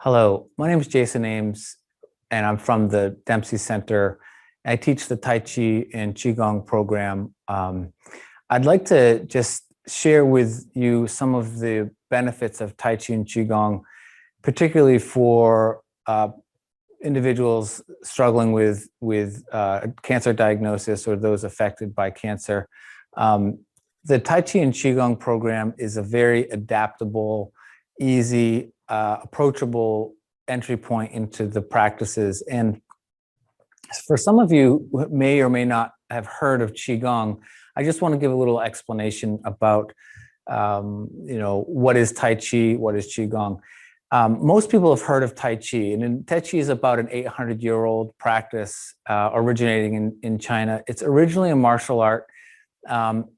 Hello, my name is Jason Ames, and I'm from the Dempsey Center. I teach the Tai Chi and Qigong program. I'd like to just share with you some of the benefits of Tai Chi and Qigong, particularly for individuals struggling with cancer diagnosis or those affected by cancer. The Tai Chi and Qigong program is a very adaptable, easy, approachable entry point into the practices. And for some of you who may or may not have heard of Qigong, I just want to give a little explanation about, what is Tai Chi, what is Qigong. Most people have heard of Tai Chi, and Tai Chi is about an 800-year-old practice originating in China. It's originally a martial art.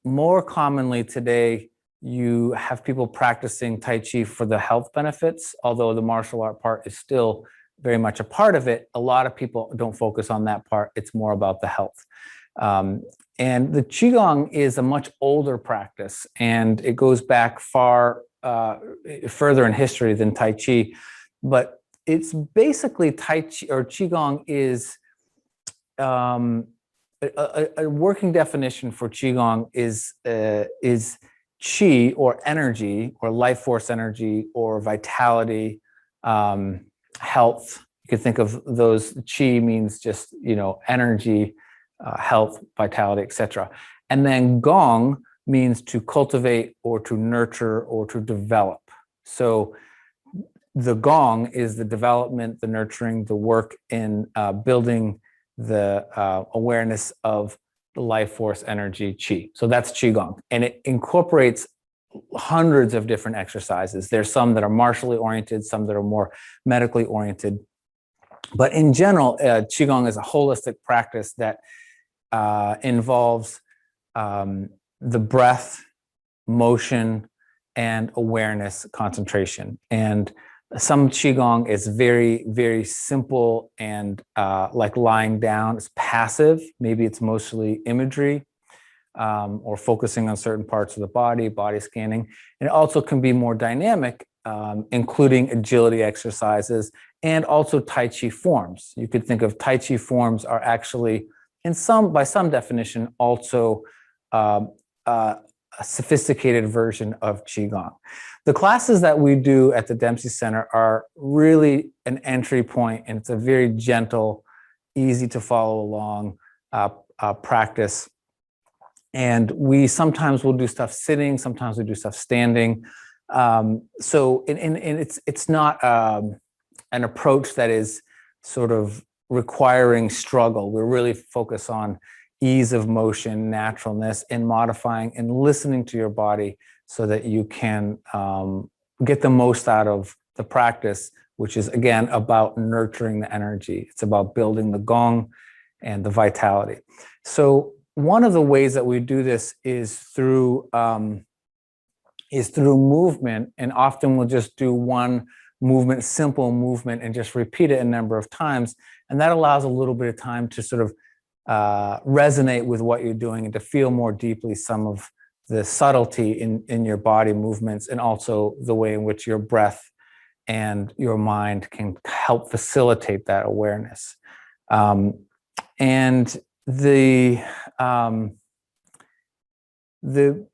More commonly today, you have people practicing Tai Chi for the health benefits, although the martial art part is still very much a part of it. A lot of people don't focus on that part. It's more about the health. And the Qigong is a much older practice, and it goes back far further in history than Tai Chi. But it's basically Tai Chi, or Qigong is a working definition for Qigong is Qi, or energy, or life force energy, or vitality, health. You could think of those. Qi means just, energy, health, vitality, etc. And then Gong means to cultivate or to nurture or to develop. So the Gong is the development, the nurturing, the work in building the awareness of the life force energy, Qi. So that's Qigong. And it incorporates hundreds of different exercises. There's some that are martially oriented, some that are more medically oriented. But in general, Qigong is a holistic practice that involves the breath, motion, and awareness, concentration. And some Qigong is very, very simple and like lying down. It's passive. Maybe it's mostly imagery or focusing on certain parts of the body scanning. And it also can be more dynamic, including agility exercises and also Tai Chi forms. You could think of Tai Chi forms are actually, by some definition, also a sophisticated version of Qigong. The classes that we do at the Dempsey Center are really an entry point, and it's a very gentle, easy to follow along practice. And we sometimes will do stuff sitting, sometimes we do stuff standing. So it's not an approach that is sort of requiring struggle. We're really focused on ease of motion, naturalness, and modifying and listening to your body so that you can get the most out of the practice, which is, again, about nurturing the energy. It's about building the Gong and the vitality. So one of the ways that we do this is through movement, and often we'll just do one movement, simple movement, and just repeat it a number of times. And that allows a little bit of time to sort of resonate with what you're doing and to feel more deeply some of the subtlety in your body movements, and also the way in which your breath and your mind can help facilitate that awareness. And the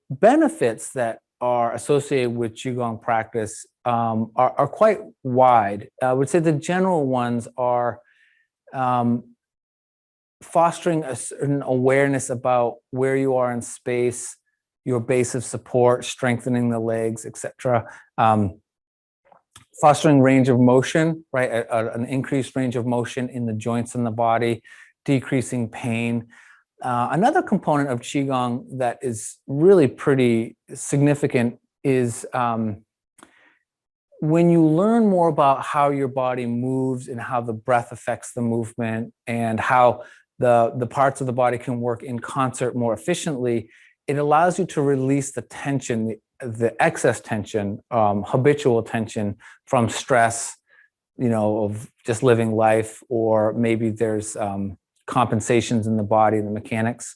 benefits that are associated with Qigong practice are quite wide. I would say the general ones are fostering a certain awareness about where you are in space, your base of support, strengthening the legs, etc. Fostering range of motion, right? An increased range of motion in the joints in the body, decreasing pain. Another component of Qigong that is really pretty significant is when you learn more about how your body moves and how the breath affects the movement and how the parts of the body can work in concert more efficiently, it allows you to release the tension, the excess tension, habitual tension from stress, of just living life, or maybe there's compensations in the body, the mechanics.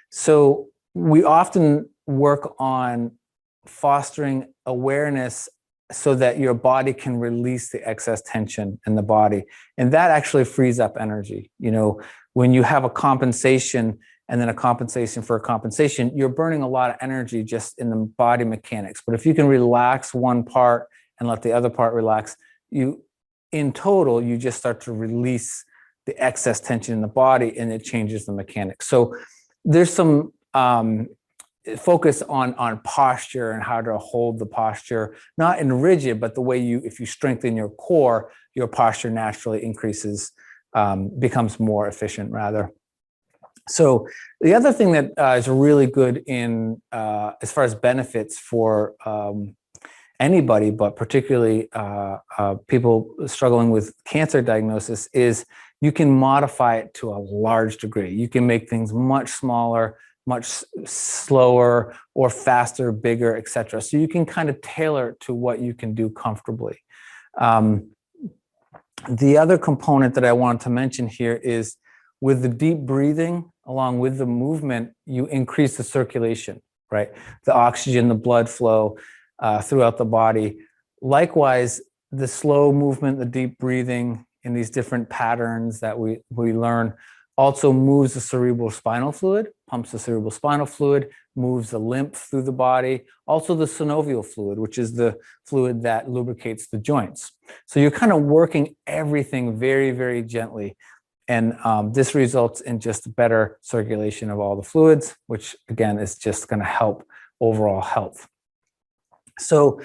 So we often work on fostering awareness so that your body can release the excess tension in the body. And that actually frees up energy. You know, when you have a compensation and then a compensation for a compensation, you're burning a lot of energy just in the body mechanics. But if you can relax one part and let the other part relax, in total, you just start to release the excess tension in the body, and it changes the mechanics. So there's some focus on posture and how to hold the posture, not in rigid, but the way if you strengthen your core, your posture naturally increases, becomes more efficient rather. So the other thing that is really good in as far as benefits for anybody, but particularly people struggling with cancer diagnosis, is you can modify it to a large degree. You can make things much smaller, much slower, or faster, bigger, etc. So you can kind of tailor it to what you can do comfortably. The other component that I want to mention here is with the deep breathing, along with the movement, you increase the circulation, right? The oxygen, the blood flow throughout the body. Likewise, the slow movement, the deep breathing in these different patterns that we learn also moves the cerebral spinal fluid, pumps the cerebral spinal fluid, moves the lymph through the body, also the synovial fluid, which is the fluid that lubricates the joints. So you're kind of working everything very, very gently. And this results in just better circulation of all the fluids, which again is just going to help overall health. So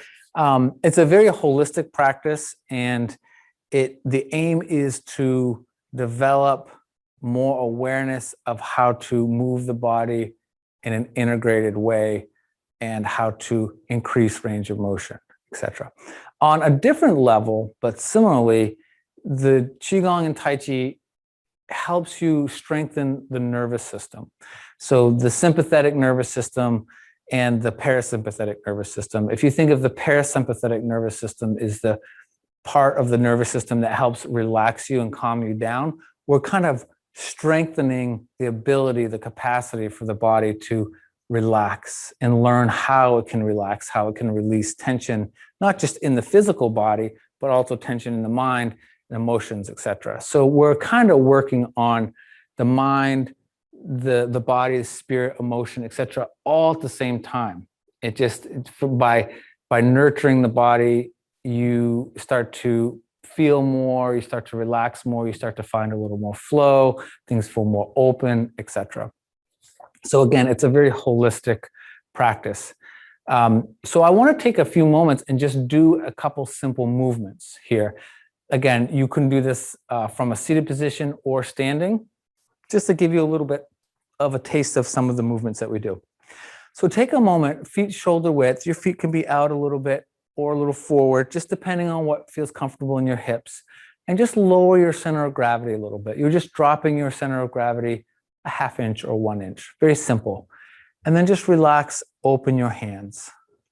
it's a very holistic practice, and the aim is to develop more awareness of how to move the body in an integrated way and how to increase range of motion, etc. On a different level, but similarly, the Qigong and Tai Chi helps you strengthen the nervous system. So the sympathetic nervous system and the parasympathetic nervous system. If you think of the parasympathetic nervous system is the part of the nervous system that helps relax you and calm you down, we're kind of strengthening the ability, the capacity for the body to relax and learn how it can relax, how it can release tension, not just in the physical body, but also tension in the mind, emotions, etc. So we're kind of working on the mind, the body, the spirit, emotion, etc., all at the same time. By nurturing the body, you start to feel more, you start to relax more, you start to find a little more flow, things feel more open, etc. So again, it's a very holistic practice. So I want to take a few moments and just do a couple simple movements here. Again, you can do this from a seated position or standing, just to give you a little bit of a taste of some of the movements that we do. So take a moment, feet shoulder width. Your feet can be out a little bit or a little forward, just depending on what feels comfortable in your hips. And just lower your center of gravity a little bit. You're just dropping your center of gravity a ½ inch or 1 inch. Very simple. And then just relax, open your hands,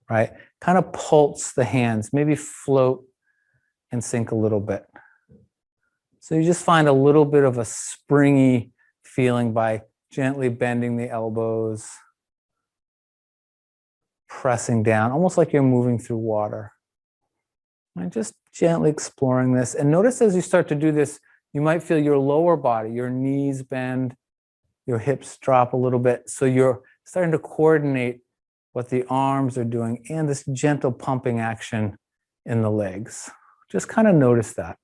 right? Kind of pulse the hands, maybe float and sink a little bit. So you just find a little bit of a springy feeling by gently bending the elbows, pressing down, almost like you're moving through water. And just gently exploring this. And notice as you start to do this, you might feel your lower body, your knees bend, your hips drop a little bit. So you're starting to coordinate what the arms are doing and this gentle pumping action in the legs. Just kind of notice that.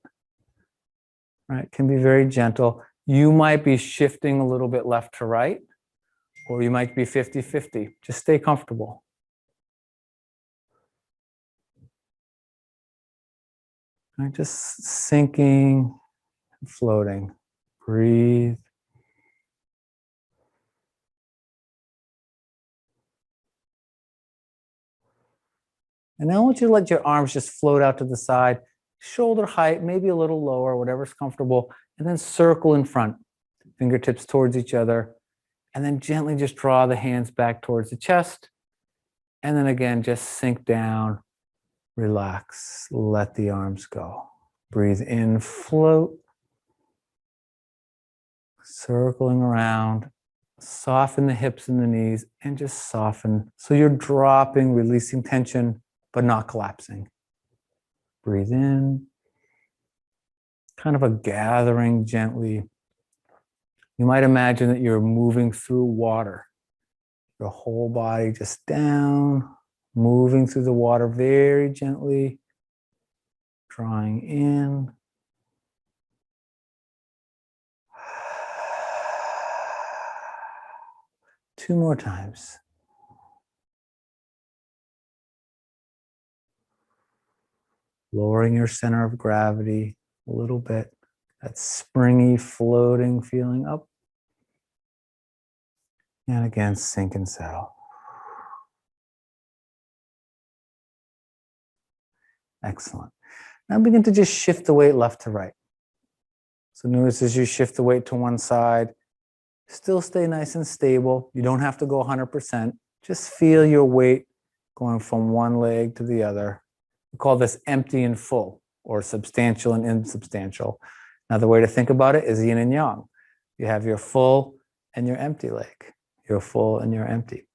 Right? It can be very gentle. You might be shifting a little bit left to right, or you might be 50-50. Just stay comfortable. Right? Just sinking and floating. Breathe. And now I want you to let your arms just float out to the side, shoulder height, maybe a little lower, whatever's comfortable, and then circle in front, fingertips towards each other, and then gently just draw the hands back towards the chest. And then again, just sink down, relax, let the arms go. Breathe in, float, circling around, soften the hips and the knees, and just soften. So you're dropping, releasing tension, but not collapsing. Breathe in. Kind of a gathering gently. You might imagine that you're moving through water. Your whole body just down, moving through the water very gently, drawing in. Two more times. Lowering your center of gravity a little bit. That springy, floating feeling up. And again, sink and settle. Excellent. Now begin to just shift the weight left to right. So notice as you shift the weight to one side, still stay nice and stable. You don't have to go 100%. Just feel your weight going from one leg to the other. We call this empty and full, or substantial and insubstantial. Another way to think about it is yin and yang. You have your full and your empty leg. Your full and your empty.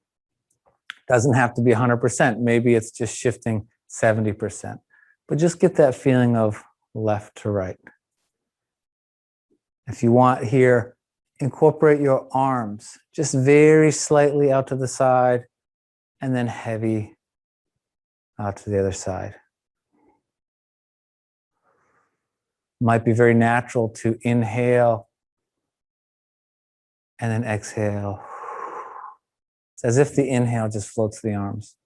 Doesn't have to be 100%. Maybe it's just shifting 70%. But just get that feeling of left to right. If you want here, incorporate your arms just very slightly out to the side and then heavy out to the other side. Might be very natural to inhale and then exhale. It's as if the inhale just floats the arms.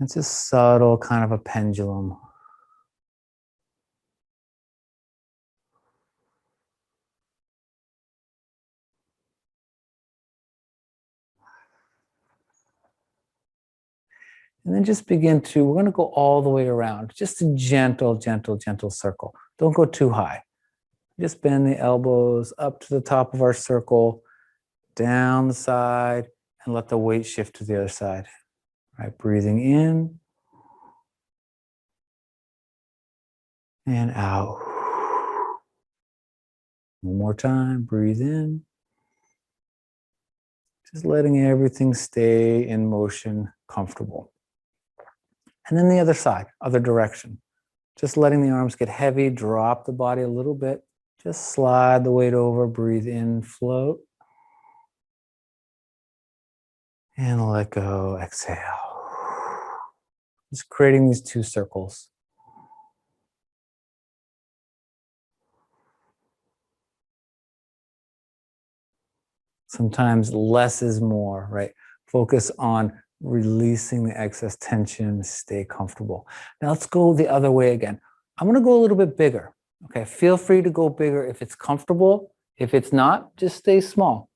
It's a subtle kind of a pendulum. And then just begin to, we're going to go all the way around. Just a gentle, gentle, gentle circle. Don't go too high. Just bend the elbows up to the top of our circle, down the side, and let the weight shift to the other side. All right, breathing in and out. One more time, breathe in. Just letting everything stay in motion, comfortable. And then the other side, other direction. Just letting the arms get heavy, drop the body a little bit. Just slide the weight over, breathe in, float. And let go, exhale. Just creating these two circles. Sometimes less is more, right? Focus on releasing the excess tension, stay comfortable. Now let's go the other way again. I'm gonna go a little bit bigger, okay? Feel free to go bigger if it's comfortable. If it's not, just stay small.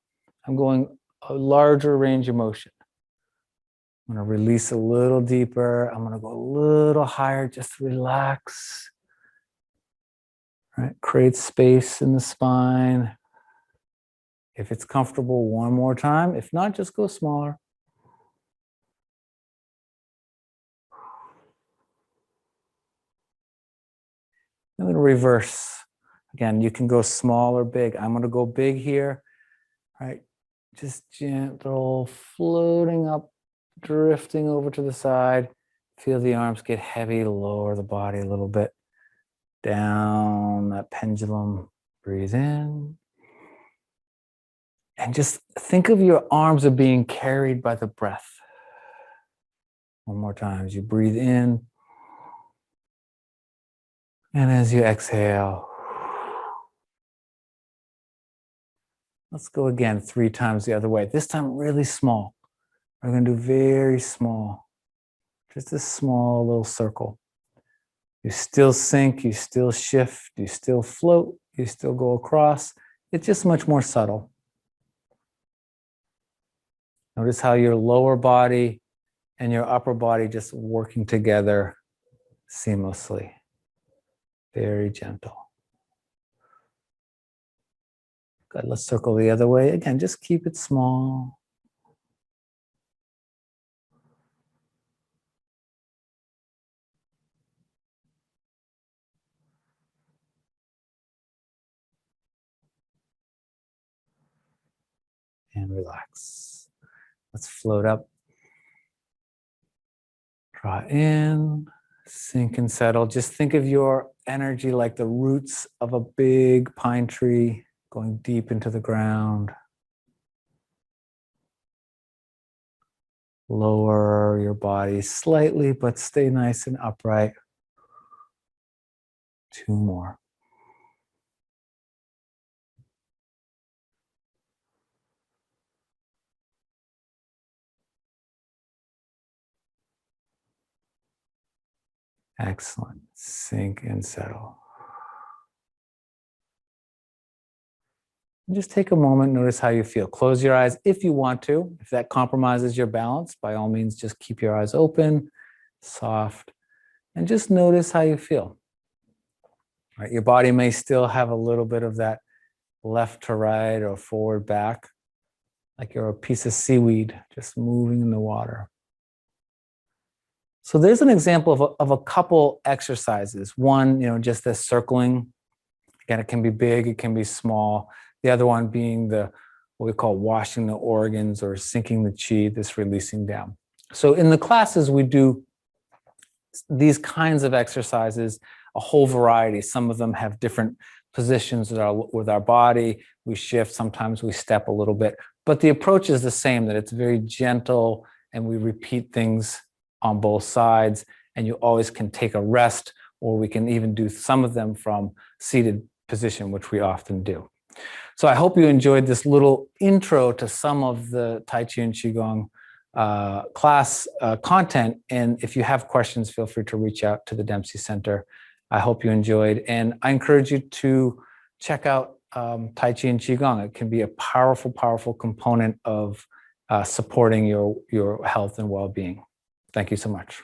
I'm going a larger range of motion. I'm gonna release a little deeper. I'm gonna go a little higher, just relax. Right? Create space in the spine. If it's comfortable, one more time. If not, just go smaller. I'm going to reverse. Again, you can go small or big. I'm going to go big here. Right? Just gentle, floating up, drifting over to the side. Feel the arms get heavy, lower the body a little bit. Down that pendulum. Breathe in. And just think of your arms as being carried by the breath. One more time as you breathe in. And as you exhale. Let's go again 3 times the other way. This time really small. We're going to do very small. Just a small little circle. You still sink, you still shift, you still float, you still go across. It's just much more subtle. Notice how your lower body and your upper body just working together seamlessly. Very gentle. Good, let's circle the other way. Again, just keep it small. And relax. Let's float up. Draw in, Sink and settle. Just think of your energy like the roots of a big pine tree going deep into the ground. Lower your body slightly, but stay nice and upright. 2 more. Excellent. Sink and settle. And just take a moment, notice how you feel. Close your eyes if you want to. If that compromises your balance, by all means, just keep your eyes open, soft, and just notice how you feel. All right, your body may still have a little bit of that left to right or forward back, like you're a piece of seaweed just moving in the water. So there's an example of a couple exercises. One, just this circling. Again, it can be big, it can be small. The other one being what we call washing the organs or sinking the chi, this releasing down. So in the classes, we do these kinds of exercises, a whole variety. Some of them have different positions with our body. We shift, sometimes we step a little bit, but the approach is the same, that it's very gentle and we repeat things on both sides, and you always can take a rest, or we can even do some of them from seated position, which we often do. So I hope you enjoyed this little intro to some of the Tai Chi and Qigong class content. And if you have questions, feel free to reach out to the Dempsey Center. I hope you enjoyed. And I encourage you to check out Tai Chi and Qigong. It can be a powerful, powerful component of supporting your health and well-being. Thank you so much.